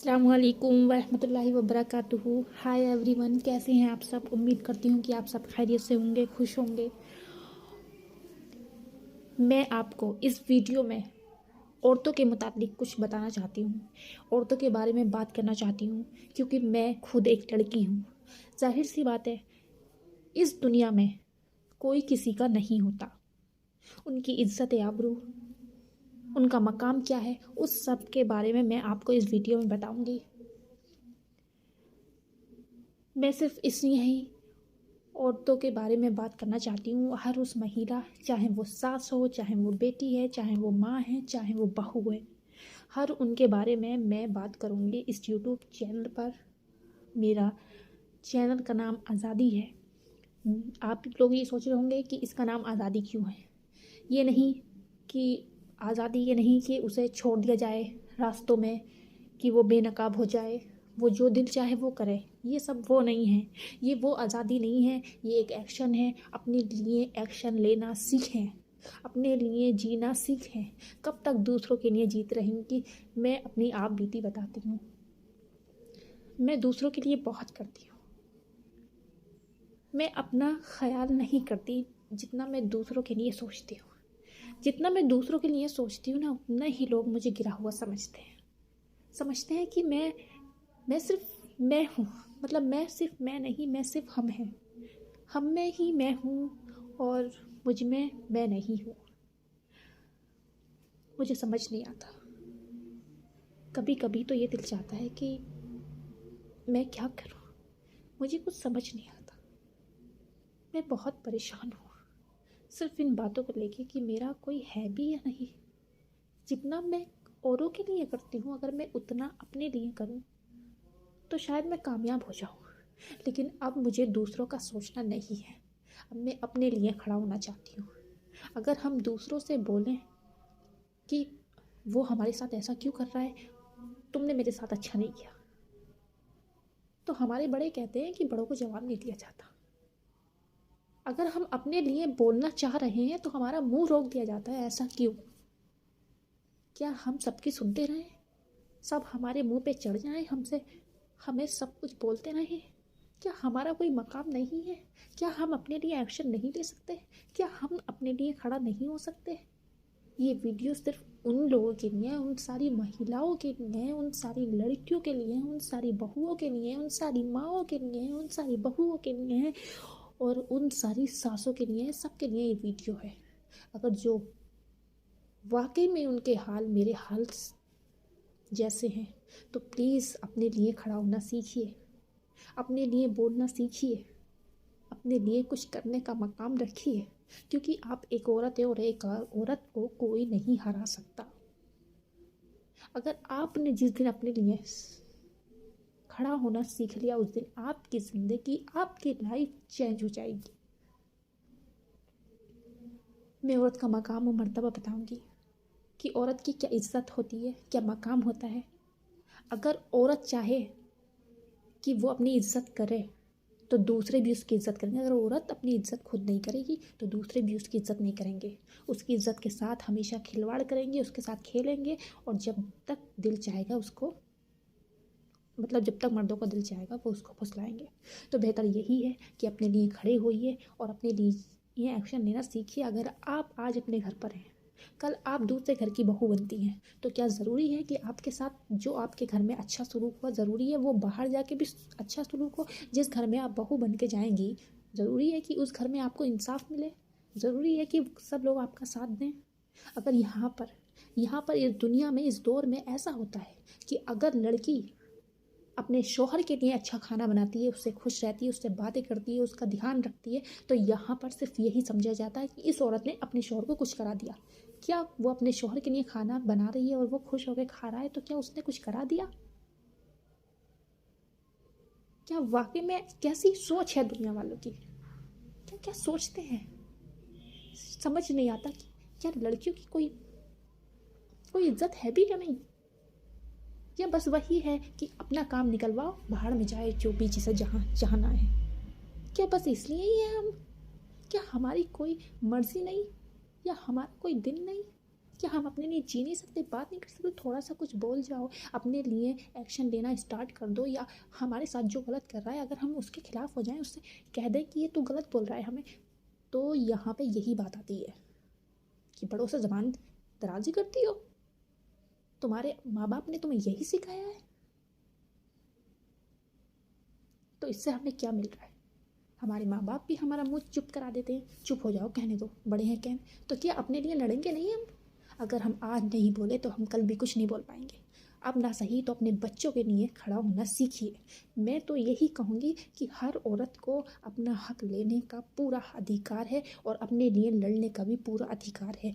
अस्सलामुअलैकुम वरहमतुल्लाहि वबरकातुहू। Hi everyone, कैसे हैं आप सब। उम्मीद करती हूँ कि आप सब खैरियत से होंगे, खुश होंगे। मैं आपको इस वीडियो में औरतों के मुताबिक कुछ बताना चाहती हूँ, औरतों के बारे में बात करना चाहती हूँ, क्योंकि मैं खुद एक लड़की हूँ। जाहिर सी बात है, इस दुनिया में कोई किसी का नहीं होता। उनकी इज्जत आबरू, उनका मकाम क्या है, उस सब के बारे में मैं आपको इस वीडियो में बताऊंगी। मैं सिर्फ इसलिए ही औरतों के बारे में बात करना चाहती हूँ, हर उस महिला, चाहे वो सास हो, चाहे वो बेटी है, चाहे वो माँ है, चाहे वो बहू है, हर उनके बारे में मैं बात करूँगी इस यूट्यूब चैनल पर। मेरा चैनल का नाम आज़ादी है। आप लोग ये सोच रहे होंगे कि इसका नाम आज़ादी क्यों है। ये नहीं कि आज़ादी, ये नहीं कि उसे छोड़ दिया जाए रास्तों में, कि वो बेनकाब हो जाए, वो जो दिल चाहे वो करे। ये सब वो नहीं है, ये वो आज़ादी नहीं है। ये एक एक्शन है। अपने लिए एक्शन लेना सीखें, अपने लिए जीना सीखें। कब तक दूसरों के लिए जीत रहेंगी। मैं अपनी आप बीती बताती हूँ। मैं दूसरों के लिए बहुत करती हूँ। मैं अपना ख्याल नहीं करती जितना मैं दूसरों के लिए सोचती हूँ। जितना मैं दूसरों के लिए सोचती हूँ ना, उतना ही लोग मुझे गिरा हुआ समझते हैं कि मैं सिर्फ मैं हूँ। मतलब मैं सिर्फ मैं नहीं, मैं सिर्फ हम हैं। हम में ही मैं हूँ और मुझ में मैं नहीं हूँ। मुझे समझ नहीं आता। कभी कभी तो ये दिल चाहता है कि मैं क्या करूँ। मुझे कुछ समझ नहीं आता। मैं बहुत परेशान हूँ सिर्फ इन बातों को लेके कि मेरा कोई है भी या नहीं। जितना मैं औरों के लिए करती हूँ, अगर मैं उतना अपने लिए करूँ तो शायद मैं कामयाब हो जाऊँ। लेकिन अब मुझे दूसरों का सोचना नहीं है। अब मैं अपने लिए खड़ा होना चाहती हूँ। अगर हम दूसरों से बोलें कि वो हमारे साथ ऐसा क्यों कर रहा है, तुमने मेरे साथ अच्छा नहीं किया, तो हमारे बड़े कहते हैं कि बड़ों को जवाब नहीं दिया जाता। अगर हम अपने लिए बोलना चाह रहे हैं तो हमारा मुंह रोक दिया जाता है। ऐसा क्यों? क्या हम सबकी सुनते रहें, सब हमारे मुंह पे चढ़ जाएं, हमसे हमें सब कुछ बोलते रहें? क्या हमारा कोई मकाम नहीं है? क्या हम अपने लिए एक्शन नहीं ले सकते? क्या हम अपने लिए खड़ा नहीं हो सकते? ये वीडियो सिर्फ उन लोगों के लिए है, उन सारी महिलाओं के लिए है, उन सारी लड़कियों के लिए है, उन सारी बहुओं के लिए है, उन सारी माँओं के लिए है, उन सारी बहुओं के लिए है और उन सारी सासों के लिए है। सबके लिए ये वीडियो है। अगर जो वाकई में उनके हाल मेरे हाल जैसे हैं तो प्लीज़ अपने लिए खड़ा होना सीखिए, अपने लिए बोलना सीखिए, अपने लिए कुछ करने का मकाम रखिए। क्योंकि आप एक औरत है और एक औरत को कोई नहीं हरा सकता। अगर आपने जिस दिन अपने लिए खड़ा होना सीख लिया, उस दिन आपकी ज़िंदगी, आपकी लाइफ चेंज हो जाएगी। मैं औरत का मकाम और मर्तबा बताऊंगी कि औरत की क्या इज्जत होती है, क्या मकाम होता है। अगर औरत चाहे कि वो अपनी इज्जत करे तो दूसरे भी उसकी इज्जत करेंगे। अगर औरत अपनी इज्जत खुद नहीं करेगी तो दूसरे भी उसकी इज्जत नहीं करेंगे। उसकी इज्जत के साथ हमेशा खिलवाड़ करेंगे, उसके साथ खेलेंगे और जब तक दिल चाहेगा उसको, मतलब जब तक मर्दों का दिल चाहेगा वो उसको फुसलाएंगे। तो बेहतर यही है कि अपने लिए खड़े होइए और अपने लिए ये एक्शन लेना सीखिए। अगर आप आज अपने घर पर हैं, कल आप दूसरे घर की बहू बनती हैं, तो क्या ज़रूरी है कि आपके साथ जो आपके घर में अच्छा सलूक हुआ, ज़रूरी है वो बाहर जाके भी अच्छा सलूक हो? जिस घर में आप बहू बन के जाएंगी, ज़रूरी है कि उस घर में आपको इंसाफ मिले? ज़रूरी है कि सब लोग आपका साथ दें? अगर यहाँ पर इस दुनिया में, इस दौर में ऐसा होता है कि अगर लड़की अपने शौहर के लिए अच्छा खाना बनाती है, उससे खुश रहती है, उससे बातें करती है, उसका ध्यान रखती है, तो यहाँ पर सिर्फ यही समझा जाता है कि इस औरत ने अपने शौहर को कुछ करा दिया। क्या वो अपने शौहर के लिए खाना बना रही है और वो खुश होकर खा रहा है, तो क्या उसने कुछ करा दिया? क्या वाकई में कैसी सोच है दुनिया वालों की? क्या क्या सोचते हैं, समझ नहीं आता कि क्या लड़कियों की कोई कोई इज्जत है भी या नहीं? या बस वही है कि अपना काम निकलवाओ, बाहर में जाए जो भी जिसे जहाँ जाना है। क्या बस इसलिए ही है हम? क्या हमारी कोई मर्जी नहीं या हमारा कोई दिल नहीं? क्या हम अपने लिए जी नहीं सकते, बात नहीं कर सकते? थोड़ा सा कुछ बोल जाओ, अपने लिए एक्शन लेना स्टार्ट कर दो, या हमारे साथ जो गलत कर रहा है अगर हम उसके खिलाफ हो जाएं, उससे कह दें कि ये तू गलत बोल रहा है हमें, तो यहाँ पे यही बात आती है कि बड़ों से ज़बान दराजी करती हो। तुम्हारे माँ बाप ने तुम्हें यही सिखाया है, तो इससे हमें क्या मिल रहा है? हमारे माँ बाप भी हमारा मुंह चुप करा देते हैं, चुप हो जाओ, कहने दो, बड़े हैं कहने। तो क्या अपने लिए लड़ेंगे नहीं हम? अगर हम आज नहीं बोले तो हम कल भी कुछ नहीं बोल पाएंगे। अब ना सही तो अपने बच्चों के लिए खड़ा होना सीखिए। मैं तो यही कहूँगी कि हर औरत को अपना हक लेने का पूरा अधिकार है और अपने लिए लड़ने का भी पूरा अधिकार है।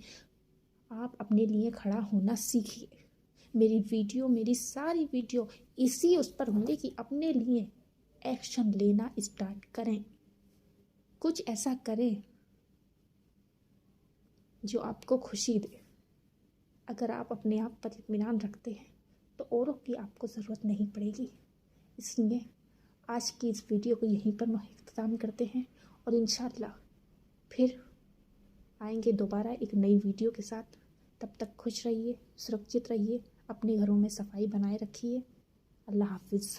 आप अपने लिए खड़ा होना सीखिए। मेरी सारी वीडियो इसी उस पर होंगी कि अपने लिए एक्शन लेना स्टार्ट करें, कुछ ऐसा करें जो आपको खुशी दे। अगर आप अपने आप पर इत्मीनान रखते हैं तो औरों की आपको ज़रूरत नहीं पड़ेगी। इसलिए आज की इस वीडियो को यहीं पर इख्तिताम करते हैं और इंशाअल्लाह फिर आएंगे दोबारा एक नई वीडियो के साथ। तब तक खुश रहिए, सुरक्षित रहिए, अपने घरों में सफाई बनाए रखिए। अल्लाह हाफिज़।